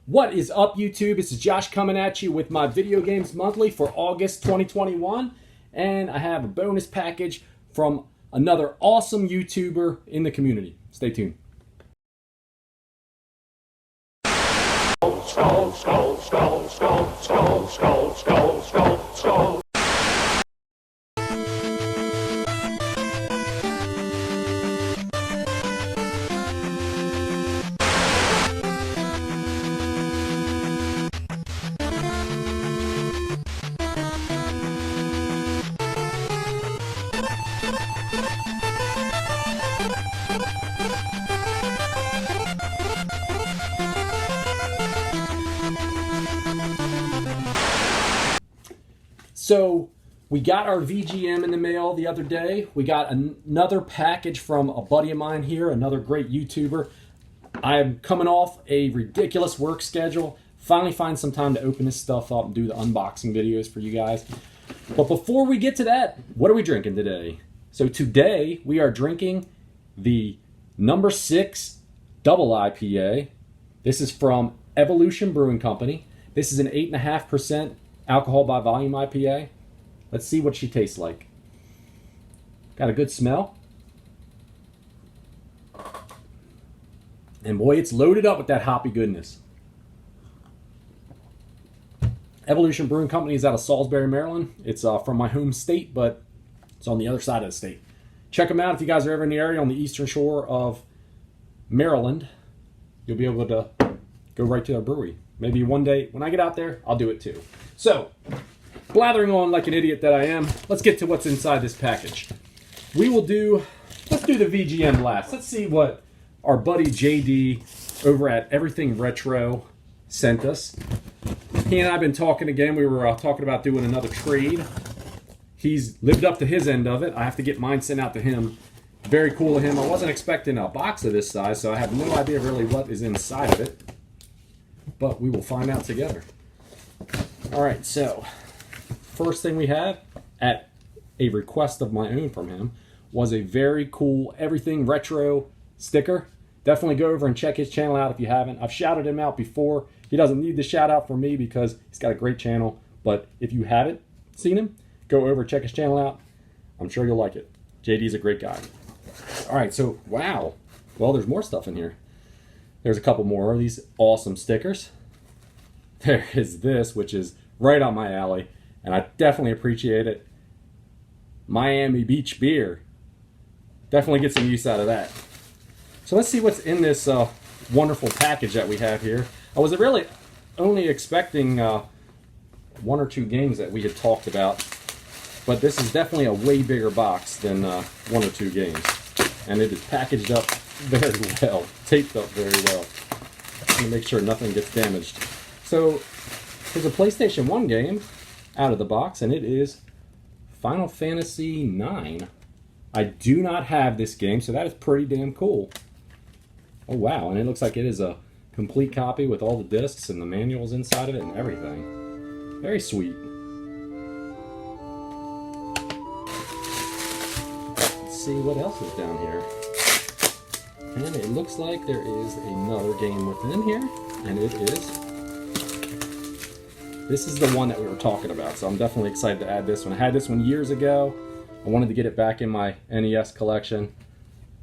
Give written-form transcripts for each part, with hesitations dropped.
What is up, YouTube? This is Josh coming at you with my Video Games Monthly for August 2021. And I have a bonus package from another awesome YouTuber in the community. Stay tuned. Skull, skull, skull, skull, skull, skull, skull, skull, skull. So we got our VGM in the mail the other day. We got another package from a buddy of mine here, another great YouTuber. I'm coming off a ridiculous work schedule. Finally find some time to open this stuff up and do the unboxing videos for you guys. But before we get to that, what are we drinking today? So today we are drinking the number 6 Double IPA. This is from Evolution Brewing Company. This is an 8.5% alcohol by volume IPA. Let's see what she tastes like. Got a good smell. And boy, it's loaded up with that hoppy goodness. Evolution Brewing Company is out of Salisbury, Maryland. It's from my home state, but it's on the other side of the state. Check them out if you guys are ever in the area on the eastern shore of Maryland. You'll be able to go right to their brewery. Maybe one day when I get out there, I'll do it too. So, blathering on like an idiot that I am, let's get to what's inside this package. Let's do the VGM last. Let's see what our buddy JD over at Everything Retro sent us. He and I have been talking again. We were talking about doing another trade. He's lived up to his end of it. I have to get mine sent out to him. Very cool of him. I wasn't expecting a box of this size, so I have no idea really what is inside of it. But we will find out together. Alright, so first thing we have, at a request of my own from him, was a very cool Everything Retro sticker. Definitely go over and check his channel out if you haven't. I've shouted him out before. He doesn't need the shout out from me because he's got a great channel. But if you haven't seen him, go over, check his channel out. I'm sure you'll like it. JD's a great guy. Alright, so wow. Well, there's more stuff in here. There's a couple more of these awesome stickers. There is this, which is right on my alley, and I definitely appreciate it. Miami Beach beer. Definitely get some use out of that. So let's see what's in this wonderful package that we have here. I was really only expecting 1 or 2 games that we had talked about, but this is definitely a way bigger box than 1 or 2 games. And it is packaged up very well, taped up very well. I'm gonna make sure nothing gets damaged. So there's a PlayStation 1 game out of the box, and it is Final Fantasy IX. I do not have this game, so that is pretty damn cool. Oh wow, and it looks like it is a complete copy with all the discs and the manuals inside of it and everything. Very sweet. Let's see what else is down here. And it looks like there is another game within here, and it is... This is the one that we were talking about, so I'm definitely excited to add this one. I had this one years ago. I wanted to get it back in my NES collection.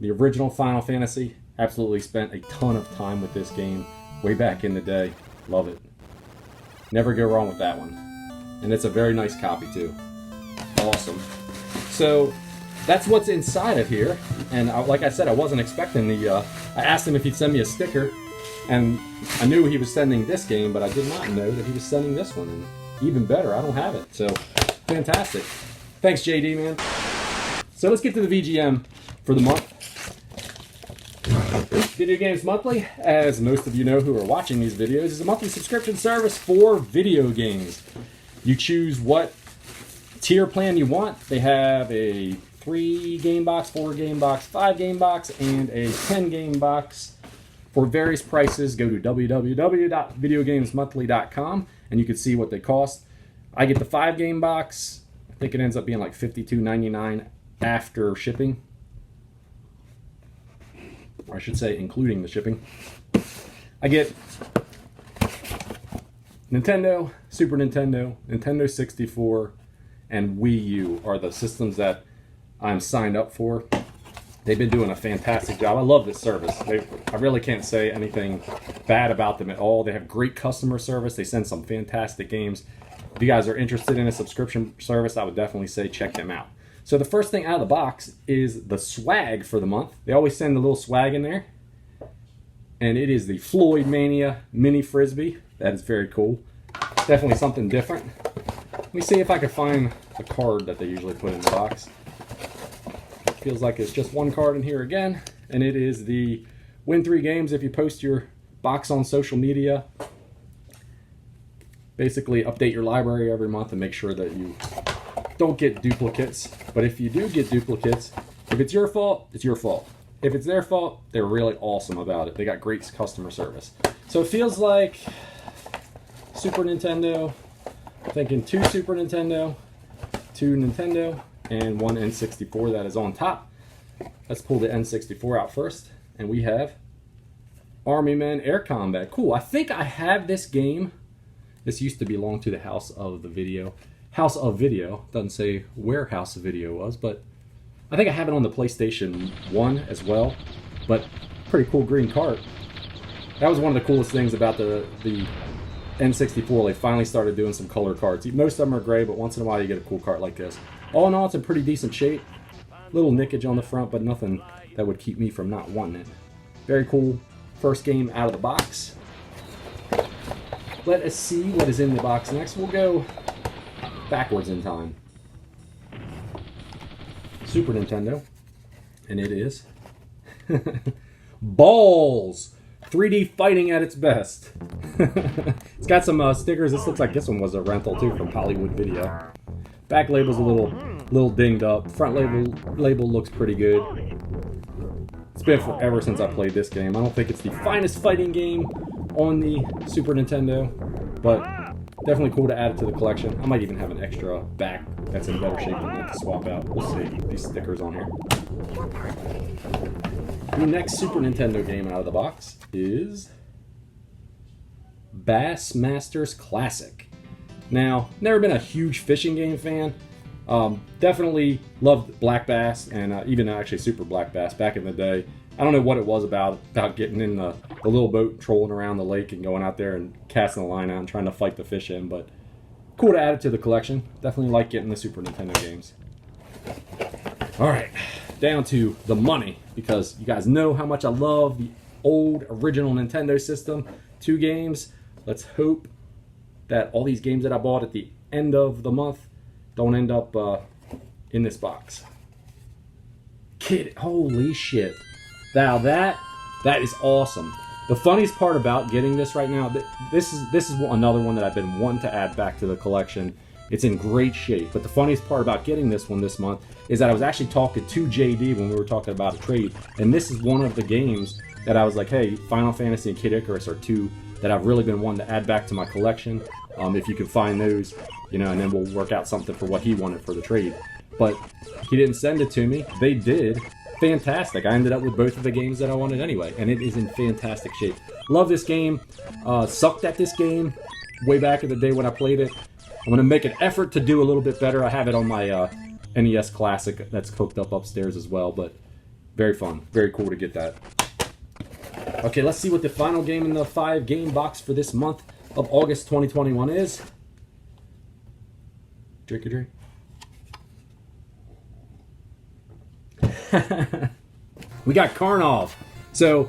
The original Final Fantasy, absolutely spent a ton of time with this game way back in the day. Love it. Never go wrong with that one. And it's a very nice copy too. Awesome. So that's what's inside of here. And like I said, I wasn't expecting I asked him if he'd send me a sticker. And I knew he was sending this game, but I did not know that he was sending this one. And even better, I don't have it. So, fantastic. Thanks, JD, man. So let's get to the VGM for the month. Video Games Monthly, as most of you know who are watching these videos, is a monthly subscription service for video games. You choose what tier plan you want. They have a 3-game box, 4-game box, 5-game box, and a 10-game box. For various prices, go to www.videogamesmonthly.com and you can see what they cost. I get the 5-game box. I think it ends up being like $52.99 after shipping. Or I should say including the shipping. I get Nintendo, Super Nintendo, Nintendo 64, and Wii U are the systems that I'm signed up for. They've been doing a fantastic job. I love this service. I really can't say anything bad about them at all. They have great customer service. They send some fantastic games. If you guys are interested in a subscription service, I would definitely say check them out. So the first thing out of the box is the swag for the month. They always send a little swag in there. And it is the Floyd Mania Mini Frisbee. That is very cool. Definitely something different. Let me see if I can find the card that they usually put in the box. Feels like it's just one card in here again, and it is the win 3 games if you post your box on social media. Basically update your library every month and make sure that you don't get duplicates. But if you do get duplicates, if it's your fault, it's your fault. If it's their fault, they're really awesome about it. They got great customer service. So it feels like Super Nintendo, I'm thinking 2 Super Nintendo, 2 Nintendo, and 1 N64 that is on top. Let's pull the N64 out first, and we have Army Men Air Combat. Cool. I think I have this game. This used to belong to the House of Video. Doesn't say where House of Video was, but I think I have it on the PlayStation 1 as well. But pretty cool green cart. That was one of the coolest things about the N64. They finally started doing some color cards. Most of them are gray, but once in a while you get a cool cart like this. All in all, it's in pretty decent shape. Little nickage on the front, but nothing that would keep me from not wanting it. Very cool first game out of the box. Let us see what is in the box next. We'll go backwards in time. Super Nintendo. And it is Balls! 3D fighting at its best. It's got some stickers. This looks like this one was a rental too from Hollywood Video. Back label's a little dinged up. Front label looks pretty good. It's been forever since I played this game. I don't think it's the finest fighting game on the Super Nintendo, but definitely cool to add it to the collection. I might even have an extra back that's in better shape than that to swap out. We'll see. These stickers on here. The next Super Nintendo game out of the box is Bassmasters Classic. Now, never been a huge fishing game fan. Definitely loved Black Bass and even actually Super Black Bass back in the day. I don't know what it was about getting in the little boat, trolling around the lake and going out there and casting the line out and trying to fight the fish in, but cool to add it to the collection. Definitely like getting the Super Nintendo games. Alright, down to the money, because you guys know how much I love the old original Nintendo system. 2 games. Let's hope that all these games that I bought at the end of the month don't end up in this box. Holy shit. Now that is awesome. The funniest part about getting this right now, this is another one that I've been wanting to add back to the collection. It's in great shape. But the funniest part about getting this one this month is that I was actually talking to JD when we were talking about a trade, and this is one of the games that I was like, hey, Final Fantasy and Kid Icarus are 2 that I've really been wanting to add back to my collection. If you can find those, and then we'll work out something for what he wanted for the trade. But he didn't send it to me. They did. Fantastic. I ended up with both of the games that I wanted anyway, and it is in fantastic shape. Love this game. Sucked at this game way back in the day when I played it. I'm going to make an effort to do a little bit better. I have it on my NES Classic that's hooked up upstairs as well, but very fun. Very cool to get that. Okay, let's see what the final game in the 5-game box for this month of August 2021 is. Drink a drink. We got Karnov. So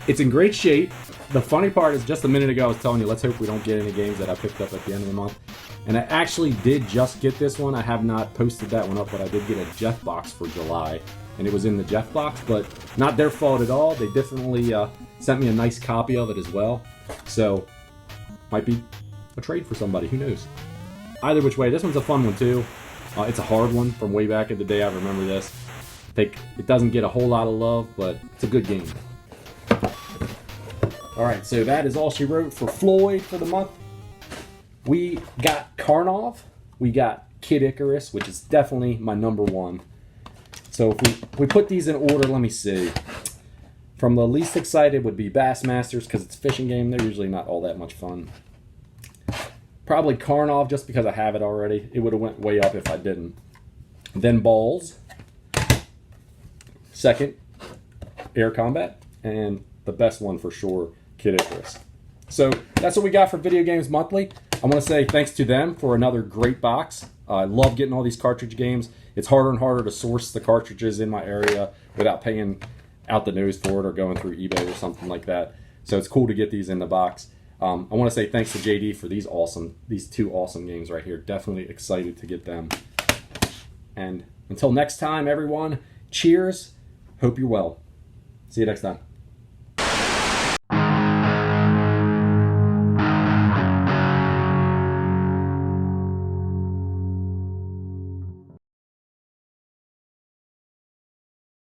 it's in great shape. The funny part is just a minute ago I was telling you, let's hope we don't get any games that I picked up at the end of the month. And I actually did just get this one. I have not posted that one up, but I did get a Jeff box for July. And it was in the Jeff box, but not their fault at all. They definitely sent me a nice copy of it as well. So might be a trade for somebody, who knows. Either which way, this one's a fun one too. It's a hard one from way back in the day. I remember this. I think it doesn't get a whole lot of love, but it's a good game. Alright, so that is all she wrote for Floyd for the month. We got Karnov. We got Kid Icarus, which is definitely my number 1. So if we put these in order, let me see. From the least excited would be Bassmasters, because it's a fishing game. They're usually not all that much fun. Probably Karnov just because I have it already. It would have went way up if I didn't. Then Balls. Second, Air Combat. And the best one for sure, Kid Icarus. So that's what we got for Video Games Monthly. I want to say thanks to them for another great box. I love getting all these cartridge games. It's harder and harder to source the cartridges in my area without paying out the nose for it or going through eBay or something like that. So it's cool to get these in the box. I want to say thanks to JD for these two awesome games right here. Definitely excited to get them. And until next time, everyone, cheers. Hope you're well. See you next time.